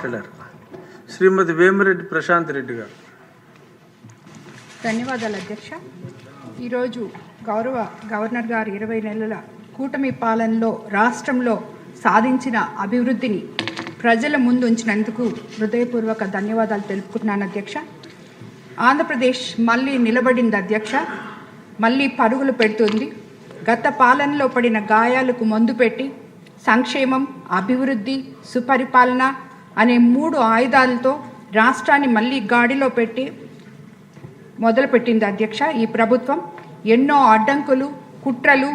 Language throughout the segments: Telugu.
మాట్లాడారు. శ్రీమతి వేమిరెడ్డి ప్రశాంత్ రెడ్డి గారు. ధన్యవాదాలు అధ్యక్ష. ఈరోజు గౌరవ గవర్నర్ గారు 20 నెలల కూటమి పాలనలో రాష్ట్రంలో సాధించిన అభివృద్ధిని ప్రజల ముందు ఉంచినందుకు హృదయపూర్వక ధన్యవాదాలు తెలుపుకుంటున్నాను అధ్యక్ష. ఆంధ్రప్రదేశ్ మళ్ళీ నిలబడింది అధ్యక్ష, మళ్ళీ పరుగులు పెడుతుంది. గత పాలనలో పడిన గాయాలకు మందు పెట్టి సంక్షేమం, అభివృద్ధి, సుపరిపాలన అనే 3 ఆయుధాలతో రాష్ట్రాన్ని మళ్ళీ గాడిలో పెట్టి మొదలుపెట్టింది అధ్యక్ష. ఈ ప్రభుత్వం ఎన్నో అడ్డంకులు, కుట్రలు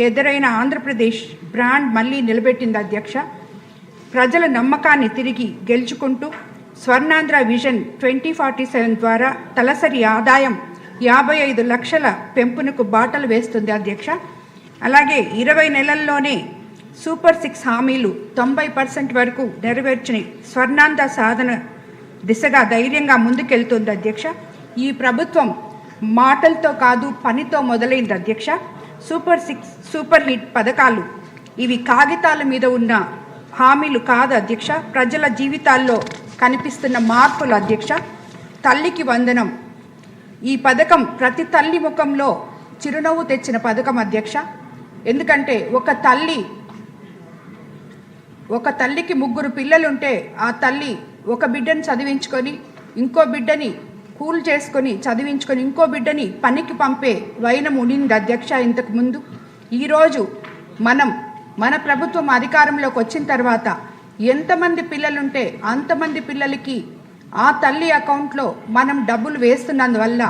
ఎదురైన ఆంధ్రప్రదేశ్ బ్రాండ్ మళ్ళీ నిలబెట్టింది అధ్యక్ష. ప్రజల నమ్మకాన్ని తిరిగి గెలుచుకుంటూ స్వర్ణాంధ్ర విజన్ 2047 ద్వారా తలసరి ఆదాయం 55 లక్షల పెంపునకు బాటలు వేస్తుంది అధ్యక్ష. అలాగే 20 నెలల్లోనే సూపర్ 6 హామీలు 90% వరకు నెరవేర్చిన స్వర్ణాంధ్ర సాధన దిశగా ధైర్యంగా ముందుకెళ్తుంది అధ్యక్ష. ఈ ప్రభుత్వం మాటలతో కాదు పనితో మొదలైంది అధ్యక్ష. సూపర్ 6 సూపర్ హిట్ పథకాలు ఇవి కాగితాల మీద ఉన్న హామీలు కాదు అధ్యక్ష, ప్రజల జీవితాల్లో కనిపిస్తున్న మార్పులు అధ్యక్ష. తల్లికి వందనం ఈ పథకం ప్రతి తల్లి ముఖంలో చిరునవ్వు తెచ్చిన పథకం అధ్యక్ష. ఎందుకంటే ఒక తల్లికి 3 పిల్లలుంటే ఆ తల్లి ఒక బిడ్డని చదివించుకొని ఇంకో బిడ్డని కూల్ చేసుకొని చదివించుకొని ఇంకో బిడ్డని పనికి పంపే వైనం ఉండింది అధ్యక్ష ఇంతకు ముందు. ఈరోజు మన ప్రభుత్వం అధికారంలోకి వచ్చిన తర్వాత ఎంతమంది పిల్లలుంటే అంతమంది పిల్లలకి ఆ తల్లి అకౌంట్లో మనం డబ్బులు వేస్తున్నందువల్ల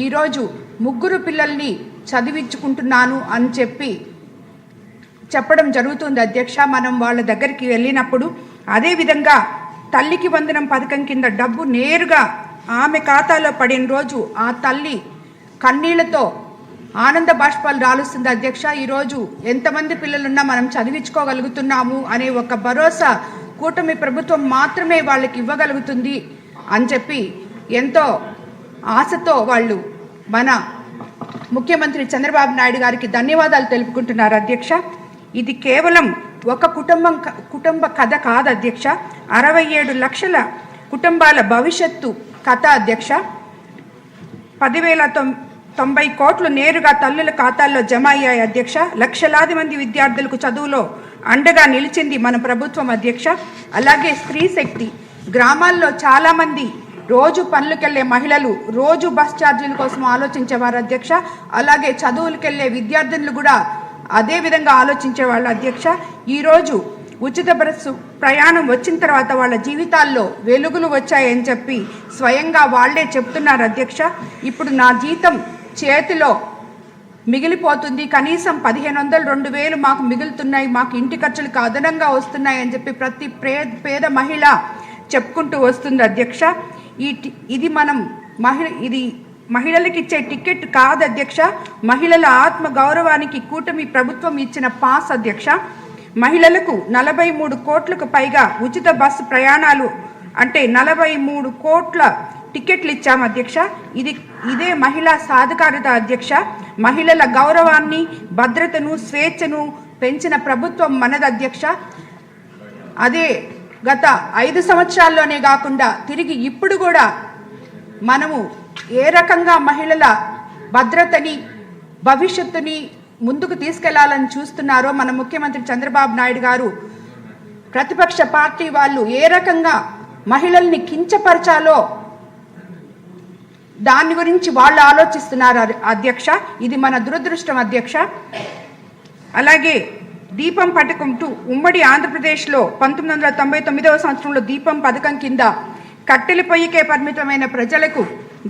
ఈరోజు 3 పిల్లల్ని చదివించుకుంటున్నాను అని చెప్పడం జరుగుతుంది అధ్యక్ష. మనం వాళ్ళ దగ్గరికి వెళ్ళినప్పుడు అదేవిధంగా తల్లికి వందనం పథకం కింద డబ్బు నేరుగా ఆమె ఖాతాలో పడిన రోజు ఆ తల్లి కన్నీళ్లతో ఆనంద బాష్పాలు రాలుస్తుంది అధ్యక్ష. ఈరోజు ఎంతమంది పిల్లలున్నా మనం చదివించుకోగలుగుతున్నాము అనే ఒక భరోసా కూటమి ప్రభుత్వం మాత్రమే వాళ్ళకి ఇవ్వగలుగుతుంది అని చెప్పి ఎంతో ఆశతో వాళ్ళు మన ముఖ్యమంత్రి చంద్రబాబు నాయుడు గారికి ధన్యవాదాలు తెలుపుకుంటున్నారు అధ్యక్ష. ఇది కేవలం ఒక కుటుంబ కథ కాదు అధ్యక్ష, 67 లక్షల కుటుంబాల భవిష్యత్తు కథ అధ్యక్ష. 10,090 కోట్లు నేరుగా తల్లుల ఖాతాల్లో జమ అయ్యాయి అధ్యక్ష. లక్షలాది మంది విద్యార్థులకు చదువులో అండగా నిలిచింది మన ప్రభుత్వం అధ్యక్ష. అలాగే స్త్రీ శక్తి, గ్రామాల్లో చాలామంది రోజు పనులకెళ్లే మహిళలు రోజు బస్ ఛార్జీల కోసం ఆలోచించేవారు అధ్యక్ష. అలాగే చదువులకెళ్లే విద్యార్థులు కూడా అదే విధంగా ఆలోచించేవాళ్ళు అధ్యక్ష. ఈరోజు ఉచిత బస్సు ప్రయాణం వచ్చిన తర్వాత వాళ్ళ జీవితాల్లో వెలుగులు వచ్చాయని చెప్పి స్వయంగా వాళ్లే చెప్తున్నారు అధ్యక్ష. ఇప్పుడు నా జీతం చేతిలో మిగిలిపోతుంది, కనీసం 1,500 2,000 మాకు మిగులుతున్నాయి, మాకు ఇంటి ఖర్చులకు అదనంగా వస్తున్నాయి అని చెప్పి ప్రతి పేద మహిళ చెప్పుకుంటూ వస్తుంది అధ్యక్ష. ఇది మహిళలకు ఇచ్చే టికెట్ కాదు అధ్యక్ష, మహిళల ఆత్మ గౌరవానికి కూటమి ప్రభుత్వం ఇచ్చిన పాస్ అధ్యక్ష. మహిళలకు 43 కోట్లకు పైగా ఉచిత బస్సు ప్రయాణాలు అంటే 43 కోట్ల టికెట్లు ఇచ్చాము అధ్యక్ష. ఇదే మహిళా సాధికారత అధ్యక్ష. మహిళల గౌరవాన్ని, భద్రతను, స్వేచ్ఛను పెంచిన ప్రభుత్వం మనది అధ్యక్ష. అదే గత 5 సంవత్సరాల్లోనే కాకుండా తిరిగి ఇప్పుడు కూడా మనము ఏ రకంగా మహిళల భద్రతని, భవిష్యత్తుని ముందుకు తీసుకెళ్లాలని చూస్తున్నారో మన ముఖ్యమంత్రి చంద్రబాబు నాయుడు గారు, ప్రతిపక్ష పార్టీ వాళ్ళు ఏ రకంగా మహిళల్ని కించపరచాలో దాని గురించి వాళ్ళు ఆలోచిస్తున్నారు అధ్యక్ష. ఇది మన దురదృష్టం అధ్యక్ష. అలాగే దీపం పథకం 2 ఉమ్మడి ఆంధ్రప్రదేశ్లో 1999వ సంవత్సరంలో దీపం పథకం కింద కట్టెల పొయ్యికే పరిమితమైన ప్రజలకు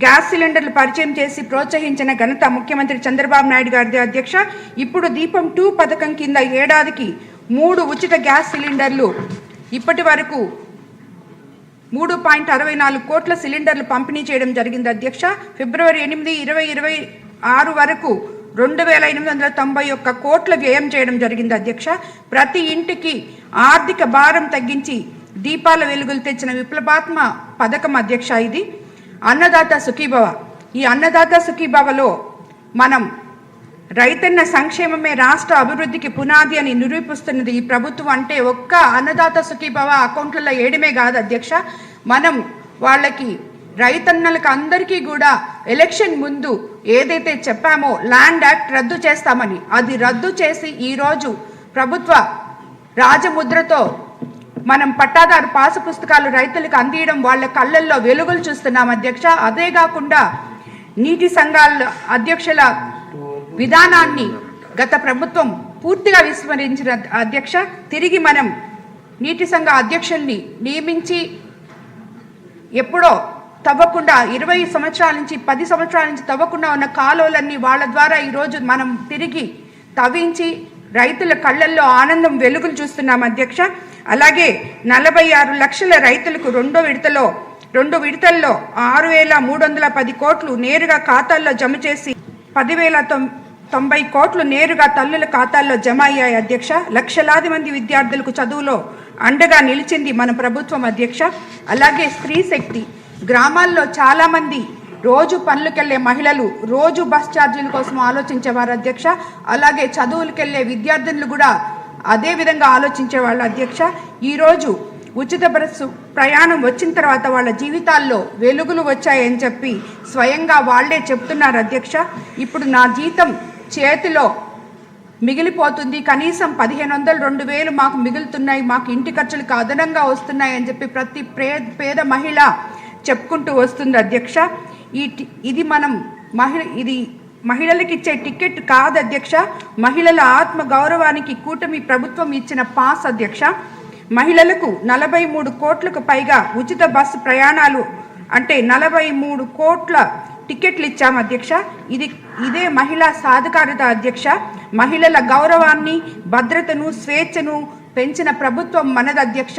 గ్యాస్ సిలిండర్లు పరిచయం చేసి ప్రోత్సహించిన ఘనత ముఖ్యమంత్రి చంద్రబాబు నాయుడు గారిది అధ్యక్ష. ఇప్పుడు దీపం 2 పథకం కింద ఏడాదికి 3 ఉచిత గ్యాస్ సిలిండర్లు ఇప్పటి వరకు 3.64 కోట్ల సిలిండర్లు పంపిణీ చేయడం జరిగింది అధ్యక్ష. ఫిబ్రవరి 8, 2026 వరకు 2,891 కోట్ల వ్యయం చేయడం జరిగింది అధ్యక్ష. ప్రతి ఇంటికి ఆర్థిక భారం తగ్గించి దీపాల వెలుగులు తెచ్చిన విప్లవాత్మ పథకం అధ్యక్ష. ఇది అన్నదాత సుఖీభవ. ఈ అన్నదాత సుఖీభవలో మనం రైతన్న సంక్షేమమే రాష్ట్ర అభివృద్ధికి పునాది అని నిరూపిస్తున్నది ఈ ప్రభుత్వం. అంటే ఒక్క అన్నదాత సుఖీభవ అకౌంట్లలో వేయడమే కాదు అధ్యక్ష, మనం వాళ్ళకి రైతన్నలకు అందరికీ కూడా ఎలక్షన్ ముందు ఏదైతే చెప్పామో ల్యాండ్ యాక్ట్ రద్దు చేస్తామని, అది రద్దు చేసి ఈరోజు ప్రభుత్వ రాజముద్రతో మనం పట్టాదారు పాసు పుస్తకాలు రైతులకు అందియడం వాళ్ళ కళ్ళల్లో వెలుగులు చూస్తున్నాం అధ్యక్ష. అదే కాకుండా నీటి సంఘాల అధ్యక్షుల విధానాన్ని గత ప్రభుత్వం పూర్తిగా విస్మరించిన అధ్యక్ష. తిరిగి మనం నీటి సంఘ అధ్యక్షుల్ని నియమించి ఎప్పుడో తవ్వకుండా 20 సంవత్సరాల నుంచి 10 సంవత్సరాల నుంచి తవ్వకుండా ఉన్న కాలువలన్నీ వాళ్ళ ద్వారా ఈరోజు మనం తిరిగి తవ్వించి రైతుల కళ్ళల్లో ఆనందం వెలుగులు చూస్తున్నాం అధ్యక్ష. అలాగే 46 లక్షల రైతులకు రెండు విడతల్లో 6,310 కోట్లు నేరుగా ఖాతాల్లో జమ చేసి 10,090 కోట్లు నేరుగా తల్లుల ఖాతాల్లో జమ అయ్యాయి అధ్యక్ష. లక్షలాది మంది విద్యార్థులకు చదువులో అండగా నిలిచింది మన ప్రభుత్వం అధ్యక్ష. అలాగే స్త్రీ శక్తి, గ్రామాల్లో చాలామంది రోజు పనులకెళ్లే మహిళలు రోజు బస్ ఛార్జీల కోసం ఆలోచించేవారు అధ్యక్ష. అలాగే చదువులకెళ్లే విద్యార్థులు కూడా అదే విధంగా ఆలోచించేవాళ్ళు అధ్యక్ష. ఈరోజు ఉచిత బస్సు ప్రయాణం వచ్చిన తర్వాత వాళ్ళ జీవితాల్లో వెలుగులు వచ్చాయని చెప్పి స్వయంగా వాళ్లే చెప్తున్నారు అధ్యక్ష. ఇప్పుడు నా జీతం చేతిలో మిగిలిపోతుంది, కనీసం 1,500 2,000 మాకు మిగులుతున్నాయి, మాకు ఇంటి ఖర్చులకు అదనంగా వస్తున్నాయి అని చెప్పి ప్రతి పేద మహిళ చెప్పుకుంటూ వస్తుంది అధ్యక్ష. ఇది మహిళలకు ఇచ్చే టికెట్ కాదు అధ్యక్ష, మహిళల ఆత్మ గౌరవానికి కూటమి ప్రభుత్వం ఇచ్చిన పాస్ అధ్యక్ష. మహిళలకు 43 కోట్లకు పైగా ఉచిత బస్సు ప్రయాణాలు అంటే 43 కోట్ల టికెట్లు ఇచ్చాము అధ్యక్ష. ఇదే మహిళా సాధికారత అధ్యక్ష. మహిళల గౌరవాన్ని, భద్రతను, స్వేచ్ఛను పెంచిన ప్రభుత్వం మనది అధ్యక్ష.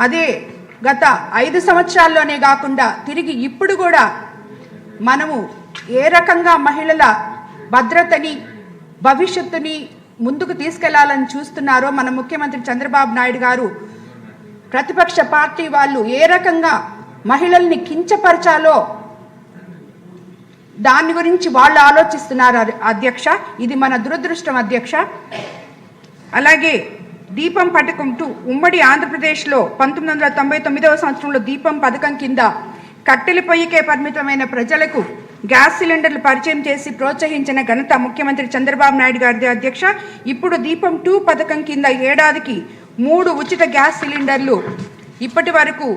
అదే గత 5 సంవత్సరాల్లోనే కాకుండా తిరిగి ఇప్పుడు కూడా మనము ఏ రకంగా మహిళల భద్రతని, భవిష్యత్తుని ముందుకు తీసుకెళ్లాలని చూస్తున్నారో మన ముఖ్యమంత్రి చంద్రబాబు నాయుడు గారు, ప్రతిపక్ష పార్టీ వాళ్ళు ఏ రకంగా మహిళల్ని కించపరచాలో దాని గురించి వాళ్ళు ఆలోచిస్తున్నారు అధ్యక్ష. ఇది మన దురదృష్టం అధ్యక్ష. అలాగే దీపం పథకం 2 ఉమ్మడి ఆంధ్రప్రదేశ్లో 1999వ సంవత్సరంలో దీపం పథకం కింద కట్టెల పొయ్యికే పరిమితమైన ప్రజలకు గ్యాస్ సిలిండర్లు పరిచయం చేసి ప్రోత్సహించిన ఘనత ముఖ్యమంత్రి చంద్రబాబు నాయుడు గారిది అధ్యక్ష. ఇప్పుడు దీపం 2 పథకం కింద ఏడాదికి 3 ఉచిత గ్యాస్ సిలిండర్లు, ఇప్పటి వరకు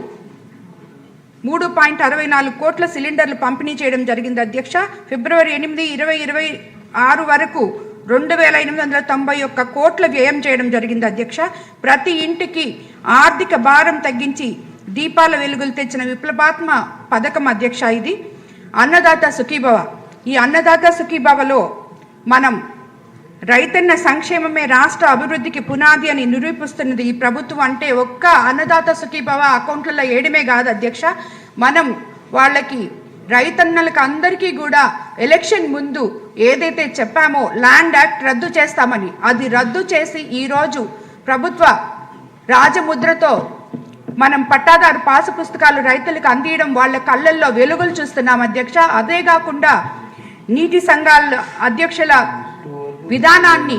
3.64 కోట్ల సిలిండర్లు పంపిణీ చేయడం జరిగింది అధ్యక్ష. ఫిబ్రవరి 8, 2026 వరకు 2,891 కోట్ల వ్యయం చేయడం జరిగింది అధ్యక్ష. ప్రతి ఇంటికి ఆర్థిక భారం తగ్గించి దీపాల వెలుగులు తెచ్చిన విప్లవాత్మ పథకం అధ్యక్ష ఇది. అన్నదాత సుఖీభవ. ఈ అన్నదాత సుఖీభవలో మనం రైతన్న సంక్షేమమే రాష్ట్ర అభివృద్ధికి పునాది అని నిరూపిస్తున్నది ఈ ప్రభుత్వం. అంటే ఒక్క అన్నదాత సుఖీభవ అకౌంట్లలో వేయడమే కాదు అధ్యక్ష, మనం వాళ్ళకి రైతన్నలకు అందరికీ కూడా ఎలక్షన్ ముందు ఏదైతే చెప్పామో ల్యాండ్ యాక్ట్ రద్దు చేస్తామని, అది రద్దు చేసి ఈరోజు ప్రభుత్వ రాజముద్రతో మనం పట్టాదారు పాసు పుస్తకాలు రైతులకు అందియడం వాళ్ళ కళ్ళల్లో వెలుగులు చూస్తున్నాం అధ్యక్ష. అదే కాకుండా నీటి సంఘాల అధ్యక్షుల విధానాన్ని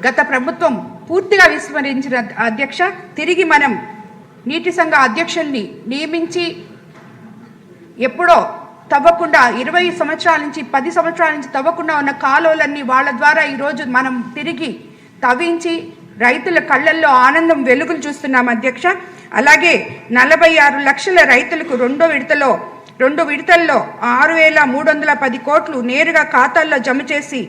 గత ప్రభుత్వం పూర్తిగా విస్మరించిన అధ్యక్ష. తిరిగి మనం నీటి సంఘ అధ్యక్షుల్ని నియమించి ఎప్పుడో తవ్వకుండా 20 సంవత్సరాల నుంచి 10 సంవత్సరాల నుంచి తవ్వకుండా ఉన్న కాలువలన్నీ వాళ్ళ ద్వారా ఈరోజు మనం తిరిగి తవ్వించి రైతుల కళ్ళల్లో ఆనందం వెలుగులు చూస్తున్నాం అధ్యక్ష. అలాగే 46 లక్షల రైతులకు రెండు విడతల్లో 6,310 కోట్లు నేరుగా ఖాతాల్లో జమ చేసి